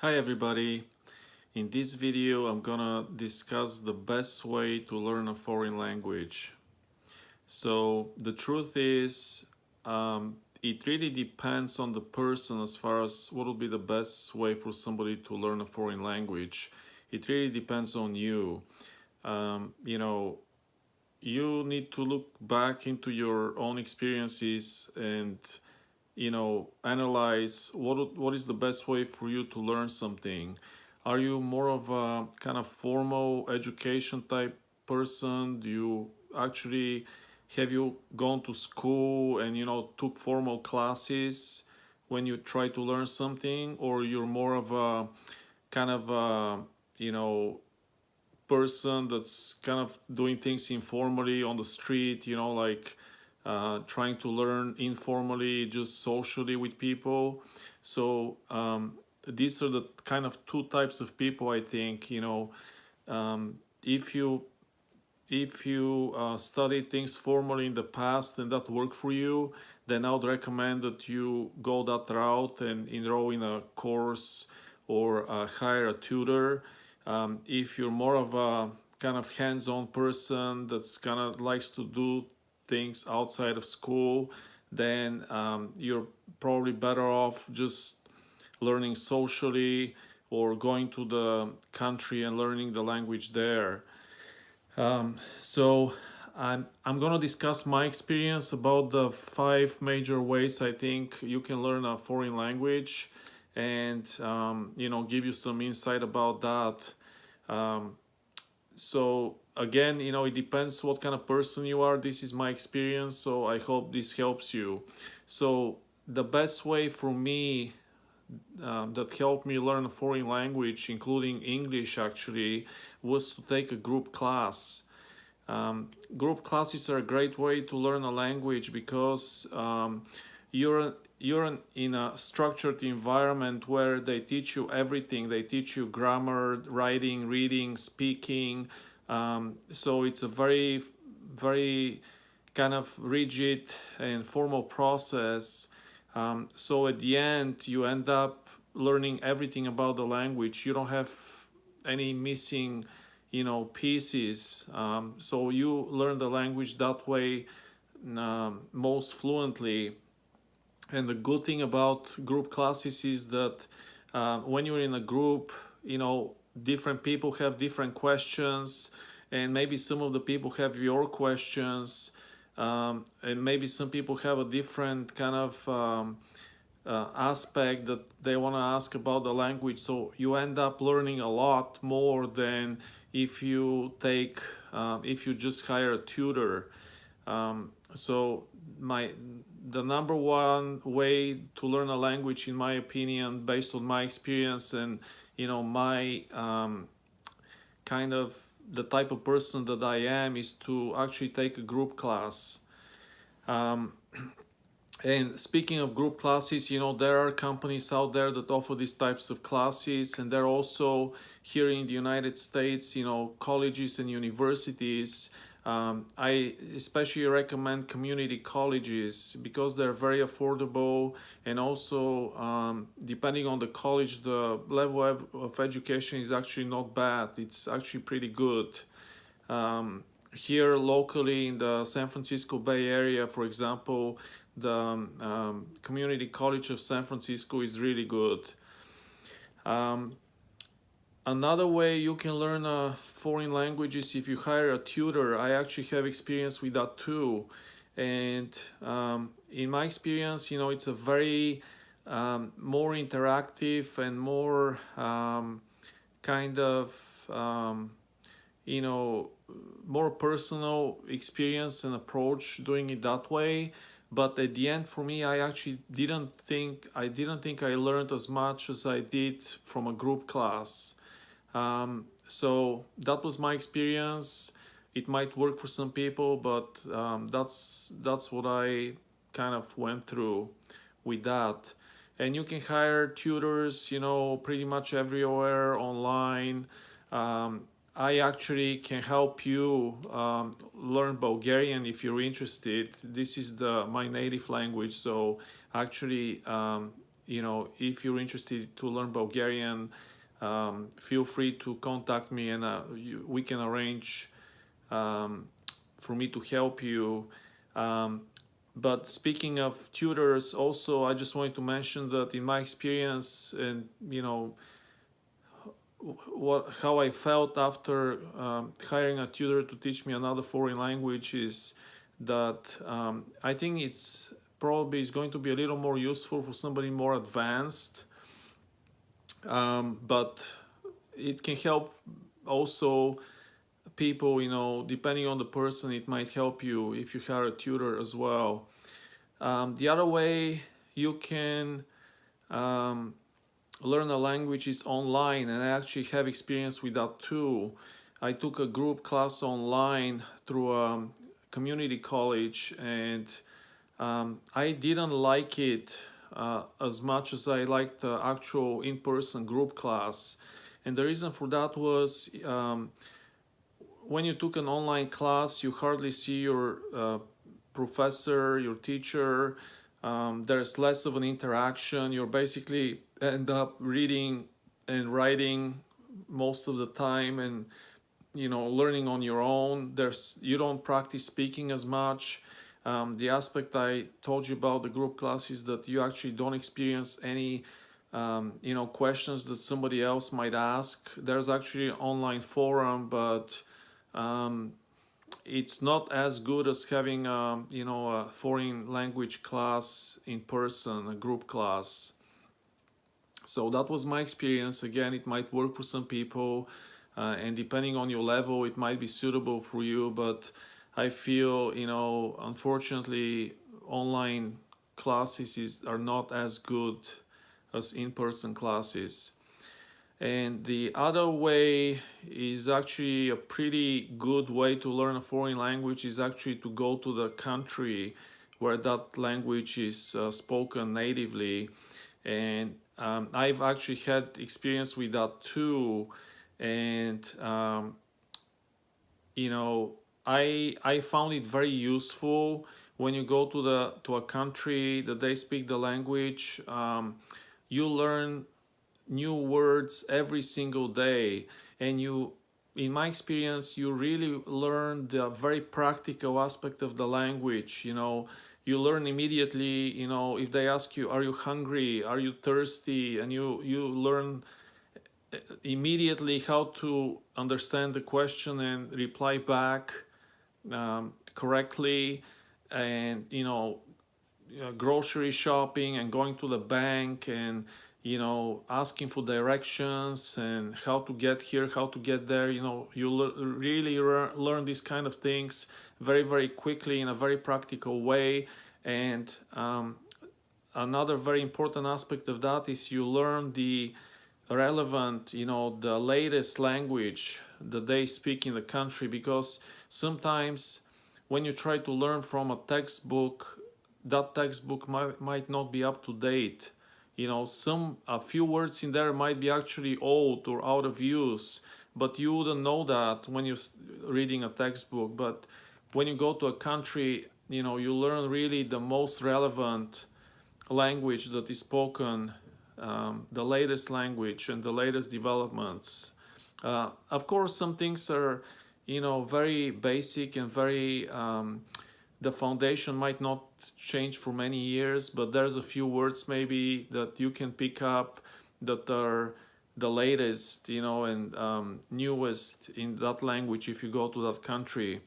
Hi everybody. In this video I'm gonna discuss the best way to learn a foreign language. So the truth is it really depends on the person as far as what would be the best way for somebody to learn a foreign language. It really depends on you. You know, you need to look back into your own experiences and analyze what is the best way for you to learn something. Are you more of a kind of formal education type person? Do you actually have you gone to school and took formal classes when you try to learn something, or you're more of a kind of you know person that's kind of doing things informally on the street, like trying to learn informally, just socially with people. So these are the kind of two types of people, I think. If you studied things formally in the past and that worked for you, then I would recommend that you go that route and enroll in a course or hire a tutor. If you're more of a kind of hands-on person that's kind of likes to do things outside of school, then you're probably better off just learning socially or going to the country and learning the language there. So I'm gonna discuss my experience about the five major ways I think you can learn a foreign language, and give you some insight about that. So again, it depends what kind of person you are. This is my experience, so I hope this helps you. So the best way for me that helped me learn a foreign language, including English actually, was to take a group class. Group classes are a great way to learn a language because you're in a structured environment where they teach you everything. They teach you grammar, writing, reading, speaking. So it's a very, very kind of rigid and formal process. So at the end, you end up learning everything about the language. You don't have any missing, pieces. So you learn the language that way most fluently. And the good thing about group classes is that when you're in a group, different people have different questions, and maybe some of the people have your questions, and maybe some people have a different kind of aspect that they want to ask about the language. So you end up learning a lot more than if you just hire a tutor. So the number one way to learn a language, in my opinion, based on my experience and my kind of the type of person that I am, is to actually take a group class. And speaking of group classes, there are companies out there that offer these types of classes, and there are also here in the United States, colleges and universities. I especially recommend community colleges because they're very affordable, and also depending on the college, the level of education is actually not bad. It's actually pretty good. Here locally in the San Francisco Bay Area, for example, the Community College of San Francisco is really good. Another way you can learn a foreign language is if you hire a tutor. I actually have experience with that too. And in my experience, it's a very more interactive and more kind of more personal experience and approach doing it that way. But at the end, for me, I actually didn't think I learned as much as I did from a group class. So that was my experience. It might work for some people, but that's what I kind of went through with that. And you can hire tutors, pretty much everywhere online. I actually can help you learn Bulgarian if you're interested. This is my native language, so actually if you're interested to learn Bulgarian, feel free to contact me, and we can arrange for me to help you. But speaking of tutors, also I just wanted to mention that in my experience, and how I felt after hiring a tutor to teach me another foreign language is that I think it's probably is going to be a little more useful for somebody more advanced, but it can help also people, depending on the person. It might help you if you hire a tutor as well. The other way you can learn a language is online, and I actually have experience with that too. I took a group class online through a community college, and I didn't like it as much as I liked the actual in-person group class. And the reason for that was when you took an online class, you hardly see your professor, your teacher. There's less of an interaction. You're basically end up reading and writing most of the time, and learning on your own. You don't practice speaking as much. The aspect I told you about the group class is that you actually don't experience any questions that somebody else might ask. There's actually an online forum, but it's not as good as having a foreign language class in person, a group class. So that was my experience. Again, it might work for some people, and depending on your level, it might be suitable for you. But I feel, unfortunately, online classes are not as good as in-person classes. And the other way is actually a pretty good way to learn a foreign language, is actually to go to the country where that language is spoken natively. And I've actually had experience with that too. And I found it very useful when you go to a country that they speak the language. You learn new words every single day, and in my experience, you really learn the very practical aspect of the language. You learn immediately, if they ask you, are you hungry, are you thirsty, and you learn immediately how to understand the question and reply back correctly. And grocery shopping and going to the bank, and asking for directions and how to get here, how to get there. You really learn these kind of things very, very quickly in a very practical way. And another very important aspect of that is you learn the relevant, the latest language that they speak in the country, because sometimes when you try to learn from a textbook, that textbook might not be up to date. A few words in there might be actually old or out of use, but you wouldn't know that when you're reading a textbook. But when you go to a country, you learn really the most relevant language that is spoken, the latest language and the latest developments. Of course, some things are, very basic and very, the foundation might not change for many years, but there's a few words maybe that you can pick up that are the latest, and newest in that language if you go to that country.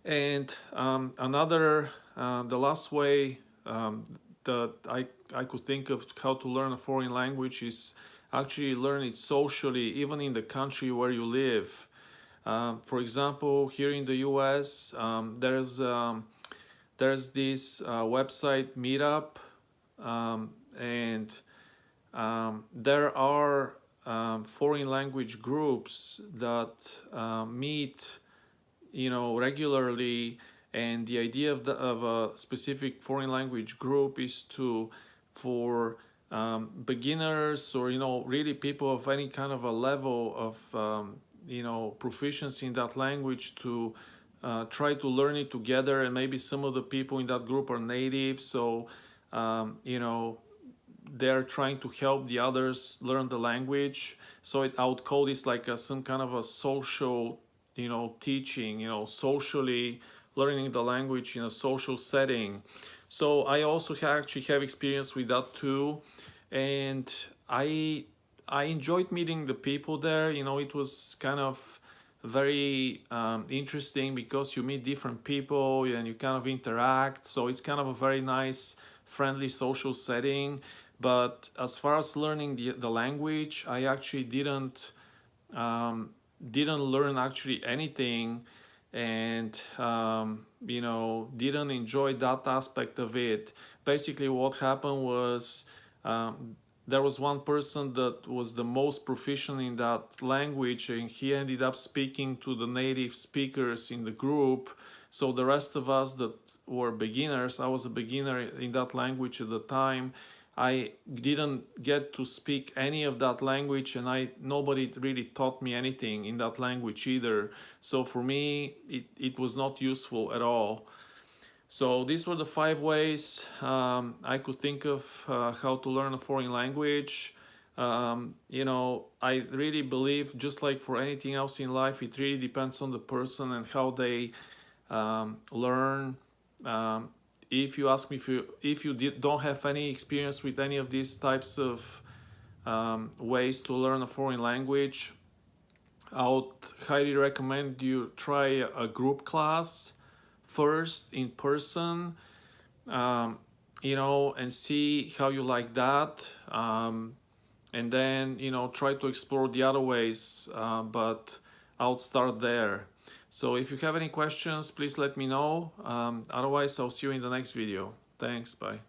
And the last way that I could think of how to learn a foreign language is actually learn it socially, even in the country where you live. For example, here in the US, there's this website Meetup, and there are foreign language groups that meet, regularly. And the idea of a specific foreign language group is for beginners, or really people of any kind of a level of proficiency in that language, to try to learn it together. And maybe some of the people in that group are native, so they're trying to help the others learn the language. So I would call this like some kind of a social, teaching, socially learning the language in a social setting. So I also actually have experience with that too, and I enjoyed meeting the people there. It was kind of very interesting because you meet different people and you kind of interact. So it's kind of a very nice, friendly social setting. But as far as learning the language, I actually didn't learn actually anything, and didn't enjoy that aspect of it. Basically what happened was, there was one person that was the most proficient in that language, and he ended up speaking to the native speakers in the group. So the rest of us that were beginners, I was a beginner in that language at the time, I didn't get to speak any of that language, and nobody really taught me anything in that language either. So for me, it was not useful at all. So these were the 5 ways I could think of how to learn a foreign language. I really believe, just like for anything else in life, it really depends on the person and how they learn. If you ask me if you don't have any experience with any of these types of ways to learn a foreign language, I would highly recommend you try a group class first in person, and see how you like that, and then try to explore the other ways, but I'll start there. So if you have any questions, please let me know. Otherwise, I'll see you in the next video. Thanks, bye.